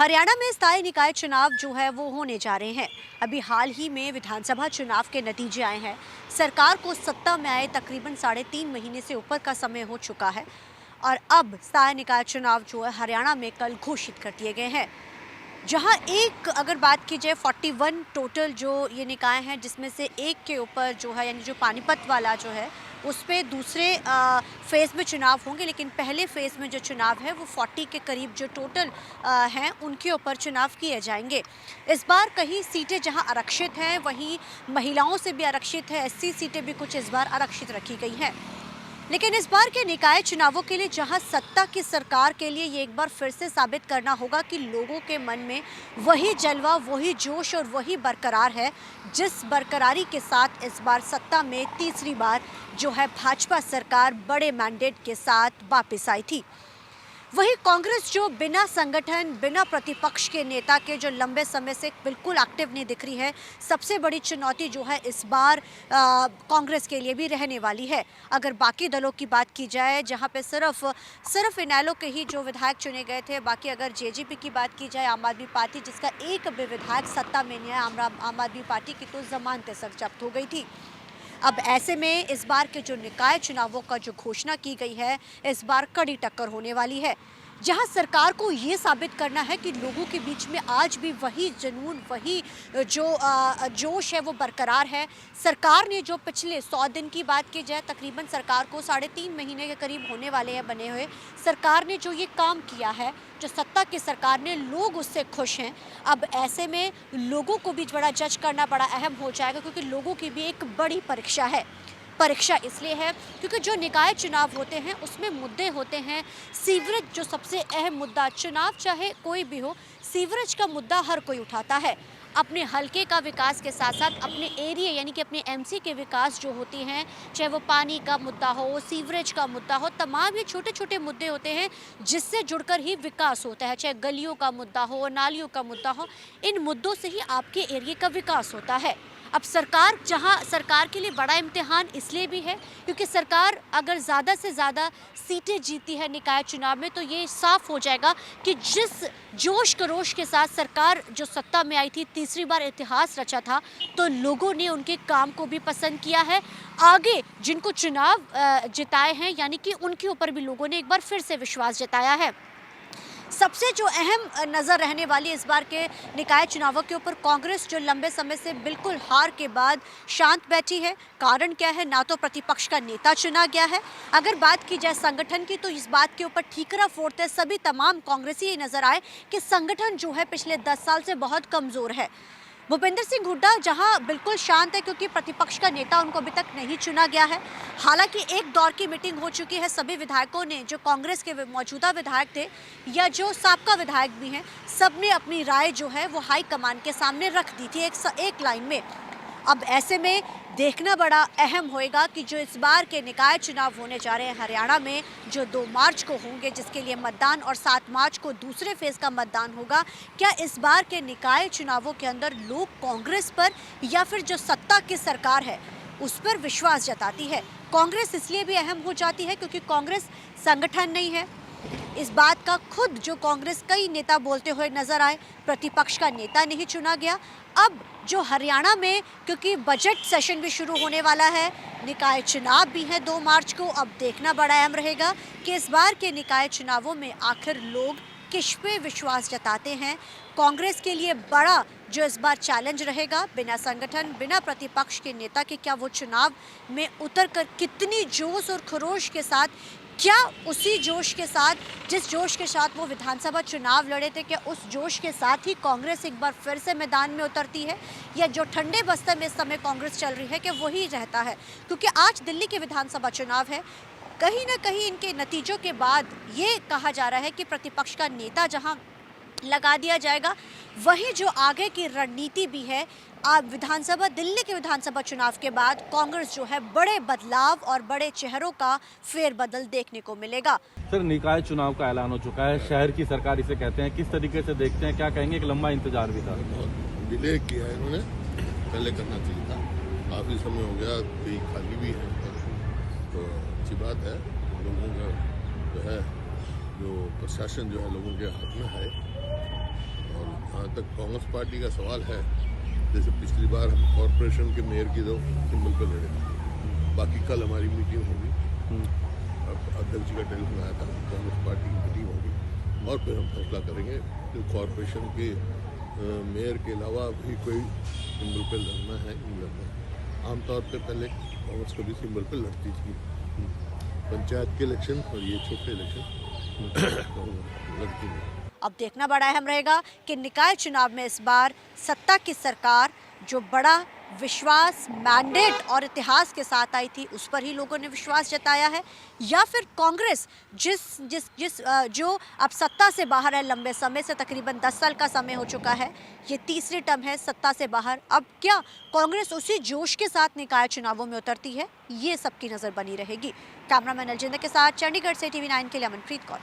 हरियाणा में स्थायी निकाय चुनाव जो है वो होने जा रहे हैं। अभी हाल ही में विधानसभा चुनाव के नतीजे आए हैं। सरकार को सत्ता में आए तकरीबन 3.5 महीने से ऊपर का समय हो चुका है और अब स्थायी निकाय चुनाव जो है हरियाणा में कल घोषित कर दिए गए हैं। जहां एक अगर बात की जाए 41 टोटल जो ये निकाय हैं, जिसमें से एक के ऊपर जो है यानी जो पानीपत वाला जो है उस पे दूसरे फेज़ में चुनाव होंगे, लेकिन पहले फेज़ में जो चुनाव है वो 40 के करीब जो टोटल हैं उनके ऊपर चुनाव किए जाएंगे। इस बार कहीं सीटें जहां आरक्षित हैं वहीं महिलाओं से भी आरक्षित है, 80 सीटें भी कुछ इस बार आरक्षित रखी गई हैं। लेकिन इस बार के निकाय चुनावों के लिए जहां सत्ता की सरकार के लिए ये एक बार फिर से साबित करना होगा कि लोगों के मन में वही जलवा, वही जोश और वही बरकरार है जिस बरकरारी के साथ इस बार सत्ता में तीसरी बार जो है भाजपा सरकार बड़े मैंडेट के साथ वापस आई थी। वही कांग्रेस जो बिना संगठन, बिना प्रतिपक्ष के नेता के जो लंबे समय से बिल्कुल एक्टिव नहीं दिख रही है, सबसे बड़ी चुनौती जो है इस बार कांग्रेस के लिए भी रहने वाली है। अगर बाकी दलों की बात की जाए जहां पे सिर्फ इनेलो के ही जो विधायक चुने गए थे, बाकी अगर जेजेपी की बात की जाए, आम आदमी पार्टी जिसका एक भी विधायक सत्ता में नहीं है, आम आदमी पार्टी की तो जमानतें सख्त जब्त हो गई थी। अब ऐसे में इस बार के जो निकाय चुनावों का जो घोषणा की गई है, इस बार कड़ी टक्कर होने वाली है, जहां सरकार को ये साबित करना है कि लोगों के बीच में आज भी वही जुनून, वही जो जोश है वो बरकरार है। सरकार ने जो पिछले 100 दिन की बात की जाए, तकरीबन सरकार को 3.5 महीने के करीब होने वाले हैं बने हुए, सरकार ने जो ये काम किया है, जो सत्ता की सरकार ने, लोग उससे खुश हैं। अब ऐसे में लोगों को भी बड़ा जज करना बड़ा अहम हो जाएगा, क्योंकि लोगों की भी एक बड़ी परीक्षा है। परीक्षा इसलिए है क्योंकि जो निकाय चुनाव होते हैं उसमें मुद्दे होते हैं। सीवरेज जो सबसे अहम मुद्दा, चुनाव चाहे कोई भी हो, सीवरेज का मुद्दा हर कोई उठाता है। अपने हलके का विकास के साथ साथ अपने एरिया यानी कि अपने एमसी के विकास जो होती हैं, चाहे वो पानी का मुद्दा हो, सीवरेज का मुद्दा हो, तमाम ये छोटे छोटे मुद्दे होते हैं जिससे जुड़कर ही विकास होता है। चाहे गलियों का मुद्दा हो, नालियों का मुद्दा हो, इन मुद्दों से ही आपके एरिया का विकास होता है। अब सरकार के लिए बड़ा इम्तिहान इसलिए भी है क्योंकि सरकार अगर ज़्यादा से ज़्यादा सीटें जीती है निकाय चुनाव में, तो ये साफ हो जाएगा कि जिस जोश खरोश के साथ सरकार जो सत्ता में आई थी, तीसरी बार इतिहास रचा था, तो लोगों ने उनके काम को भी पसंद किया है। आगे जिनको चुनाव जिताए हैं यानी कि उनके ऊपर भी लोगों ने एक बार फिर से विश्वास जताया है। सबसे जो अहम नज़र रहने वाली इस बार के निकाय चुनावों के ऊपर कांग्रेस जो लंबे समय से बिल्कुल हार के बाद शांत बैठी है। कारण क्या है? ना तो प्रतिपक्ष का नेता चुना गया है। अगर बात की जाए संगठन की, तो इस बात के ऊपर ठीकरा फोड़ते सभी तमाम कांग्रेसी ये नज़र आए कि संगठन जो है पिछले 10 साल से बहुत कमज़ोर है। भूपेंद्र सिंह हुड्डा जहां बिल्कुल शांत है क्योंकि प्रतिपक्ष का नेता उनको अभी तक नहीं चुना गया है। हालांकि एक दौर की मीटिंग हो चुकी है, सभी विधायकों ने, जो कांग्रेस के मौजूदा विधायक थे या जो साबका विधायक भी हैं, सब ने अपनी राय जो है वो हाई कमान के सामने रख दी थी एक लाइन में। अब ऐसे में देखना बड़ा अहम होएगा कि जो इस बार के निकाय चुनाव होने जा रहे हैं हरियाणा में, जो 2 मार्च को होंगे, जिसके लिए मतदान, और 7 मार्च को दूसरे फेज़ का मतदान होगा, क्या इस बार के निकाय चुनावों के अंदर लोग कांग्रेस पर या फिर जो सत्ता की सरकार है उस पर विश्वास जताती है? कांग्रेस इसलिए भी अहम हो जाती है क्योंकि कांग्रेस संगठन नहीं है। इस बात का खुद जो कांग्रेस कई नेता बोलते हुए नजर आए, प्रतिपक्ष का नेता नहीं चुना गया। अब जो हरियाणा में, क्योंकि बजट सेशन भी शुरू होने वाला है, निकाय चुनाव भी है 2 मार्च को, अब देखना बड़ा अहम रहेगा कि इस बार के निकाय चुनावों में आखिर लोग किस पे विश्वास जताते हैं। कांग्रेस के लिए बड़ा जो इस बार चैलेंज रहेगा, बिना संगठन, बिना प्रतिपक्ष के नेता के क्या वो चुनाव में उतरकर कितनी जोश और खरोश के साथ, क्या उसी जोश के साथ जिस जोश के साथ वो विधानसभा चुनाव लड़े थे, क्या उस जोश के साथ ही कांग्रेस एक बार फिर से मैदान में उतरती है, या जो ठंडे बस्ते में इस समय कांग्रेस चल रही है क्या वही रहता है? क्योंकि आज दिल्ली के विधानसभा चुनाव है, कहीं ना कहीं इनके नतीजों के बाद ये कहा जा रहा है कि प्रतिपक्ष का नेता जहां लगा दिया जाएगा, वही जो आगे की रणनीति भी है। आप दिल्ली के विधानसभा चुनाव के बाद कांग्रेस जो है बड़े बदलाव और बड़े चेहरों का फेरबदल देखने को मिलेगा। सर, निकाय चुनाव का ऐलान हो चुका है, शहर की सरकार इसे कहते हैं, किस तरीके से देखते हैं? क्या कहेंगे कि लंबा इंतजार भी था? डिले किया है इन्होंने, पहले करना चाहिए था, काफी समय हो गया, कई खाली भी है, तो अच्छी बात है। लोगों का जो है, जो प्रशासन जो है लोगों के हाथ में है, जहाँ तक कांग्रेस पार्टी का सवाल है, जैसे पिछली बार हम कॉरपोरेशन के मेयर की दो सिंबल पे लड़े, बाकी कल हमारी मीटिंग होगी, अब अध्यक्ष जी का टेलीफोन आया था, कांग्रेस पार्टी की मीटिंग होगी और फिर हम फैसला करेंगे कि कॉरपोरेशन के मेयर के अलावा भी कोई सिंबल पे लड़ना है नहीं लड़ना है। आमतौर पर पहले कांग्रेस कभी सिंबल पे लड़ती थी, पंचायत के इलेक्शन और ये छोटे इलेक्शन लड़ती नहीं। अब देखना बड़ा अहम रहेगा कि निकाय चुनाव में इस बार सत्ता की सरकार जो बड़ा विश्वास, मैंडेट और इतिहास के साथ आई थी उस पर ही लोगों ने विश्वास जताया है, या फिर कांग्रेस जो अब सत्ता से बाहर है लंबे समय से, तकरीबन 10 साल का समय हो चुका है, ये तीसरी टर्म है सत्ता से बाहर। अब क्या कांग्रेस उसी जोश के साथ निकाय चुनावों में उतरती है, ये सबकी नज़र बनी रहेगी। कैमरामैन अलजिंदर के साथ चंडीगढ़ से TV9 के लिए अमनप्रीत कौर।